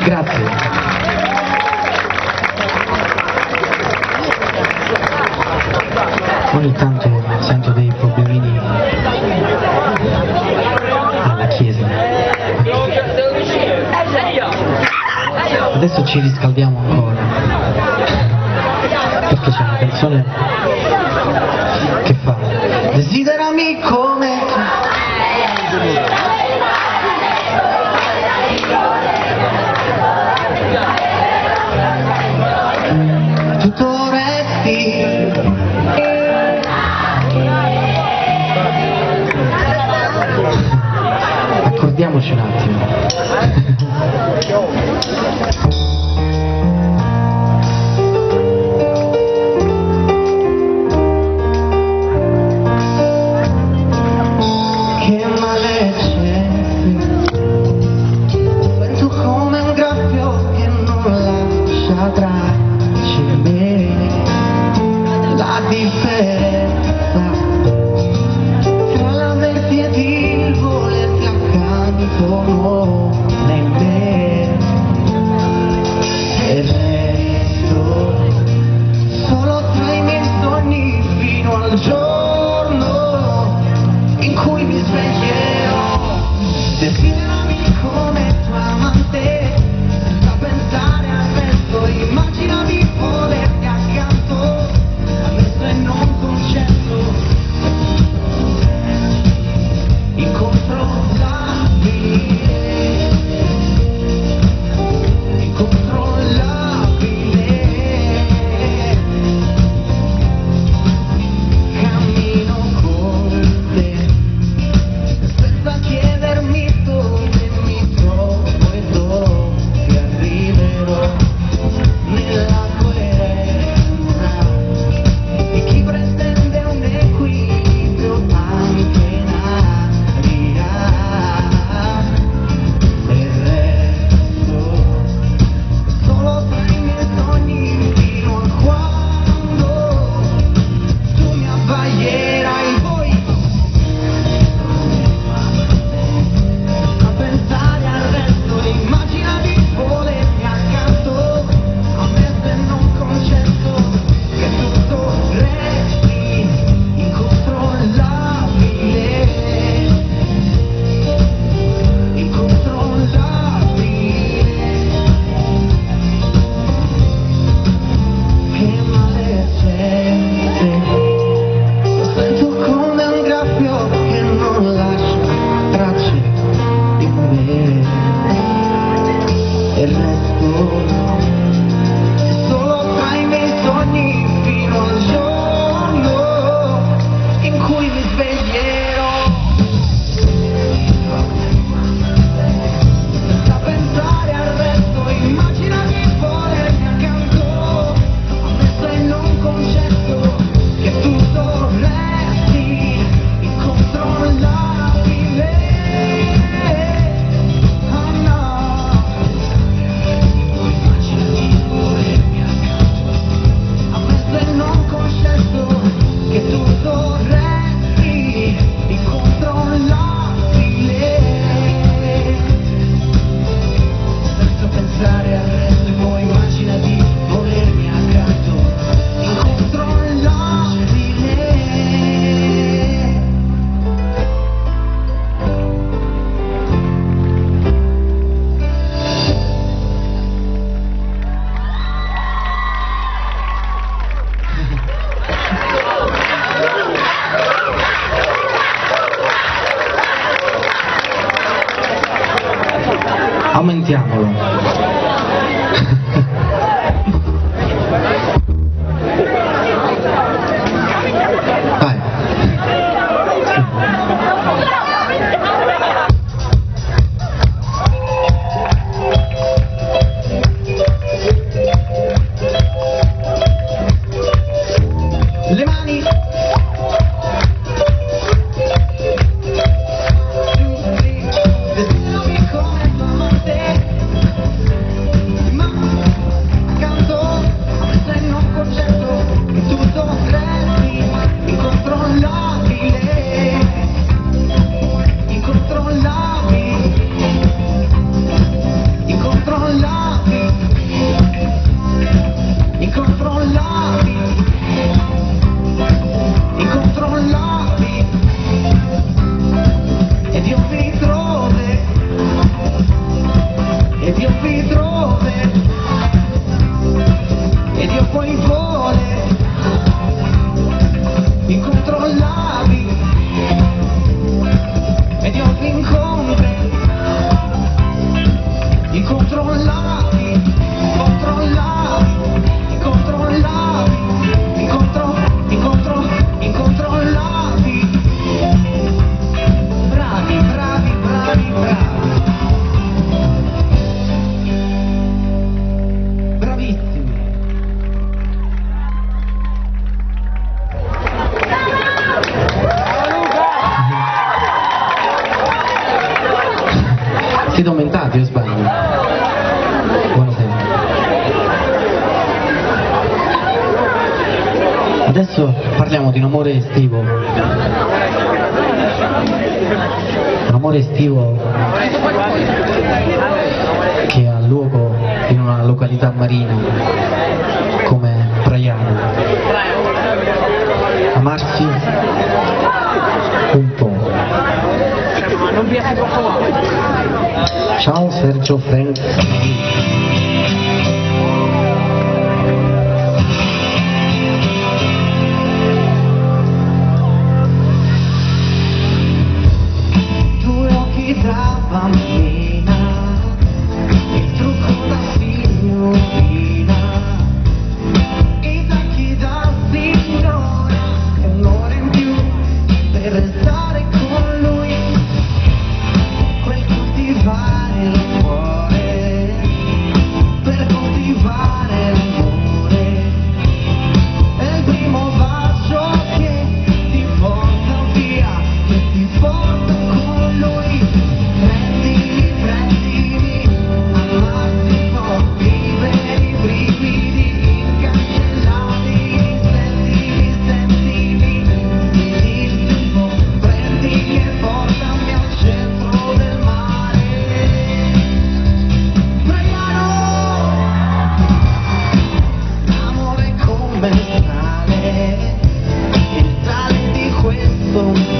Grazie. Ogni tanto sento dei problemini alla chiesa. Adesso ci riscaldiamo ancora, perché c'è una canzone che fa: desiderami come tu dovresti. Accordiamoci un attimo. Che male c'è? Sento come un graffio che non lascia tracce in me. La differenza tra l'averti ed il volerti accanto non è in me. E resto solo tra i miei sogni fino al giorno in cui mi sveglierò. Desiderami come tua amante, senza pensare al resto. Immagina di volerti accanto, ammesso e non concesso, incontrollabile, incontrollabile. Cammino con te senza chiedermi dove mi trovo e dove arriverò, nella coerenza di chi pretende un equilibrio anche in aria. E resto solo tra i miei sogni fino a quando tu mi abbaglierai. Poi a pensare al resto, immagina di volermi accanto, ammesso e non concesso, che tutto resti incontrollabile, incontrollabile. Che male sente, lo sento come un graffio che non lascia tracce di me. E resto solo tra i miei sogni fino al giorno in cui mi sveglierò, senza pensare al resto. Immagina di volermi accanto, ammesso e non concesso, che tutto resti incontrollabile. Oh no. Immagina di volermi accanto, ammesso e non concesso, che tutto resti incontrollabile, senza pensare al resto. Poi immagina di volermi accanto, incontrollabile. Aumentiamolo. Vai. Le mani. Desiderami come tua amante, Siete aumentati o sbaglio? Buonasera. Adesso parliamo di un amore estivo. Un amore estivo che ha luogo in una località marina come Praiano. Amarsi un po'. Ciao Sergio Frank. Due occhi da bambina, il trucco da signorina, i tacchi da signora, e un'ora in più per restare con lui, quel coltivare il cuore, per coltivare l'amore, è il primo bacio che ti porta via, che ti porta con lui. Prendimi, prendimi, amarti un po', vivere i brividi incancellati, sentimi, sentimi, dirti un po', prendi e portami al centro del mare. Praiano, l'amore convenzionale, il sale di questo